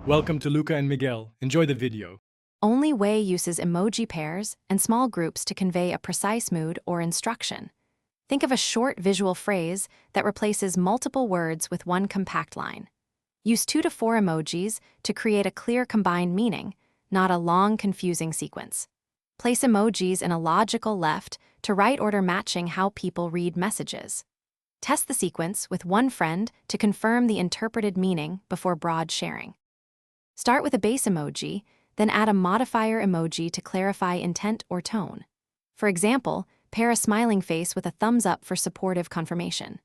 Welcome to Luca and Miguel. Enjoy the video. Only Way uses emoji pairs and small groups to convey a precise mood or instruction. Think of a short visual phrase that replaces multiple words with one compact line. Use 2 to 4 emojis to create a clear combined meaning, not a long, confusing sequence. Place emojis in a logical left to right order matching how people read messages. Test the sequence with one friend to confirm the interpreted meaning before broad sharing. Start with a base emoji, then add a modifier emoji to clarify intent or tone. For example, pair a smiling face with a thumbs up for supportive confirmation.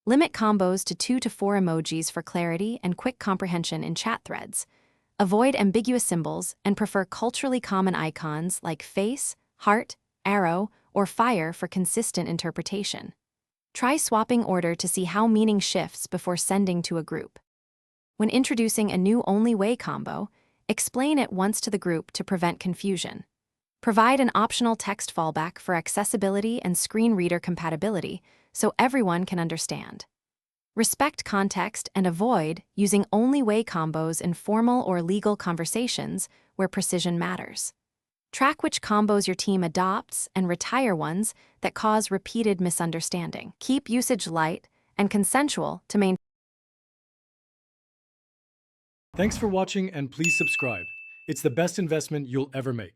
Limit combos to 2 to 4 emojis for clarity and quick comprehension in chat threads. Avoid ambiguous symbols and prefer culturally common icons like face, heart, arrow, or fire for consistent interpretation. Try swapping order to see how meaning shifts before sending to a group. When introducing a new Only Way combo, explain it once to the group to prevent confusion. Provide an optional text fallback for accessibility and screen reader compatibility so everyone can understand. Respect context and avoid using Only Way combos in formal or legal conversations where precision matters. Track which combos your team adopts and retire ones that cause repeated misunderstanding. Keep usage light and consensual to maintain. Thanks for watching and please subscribe. It's the best investment you'll ever make.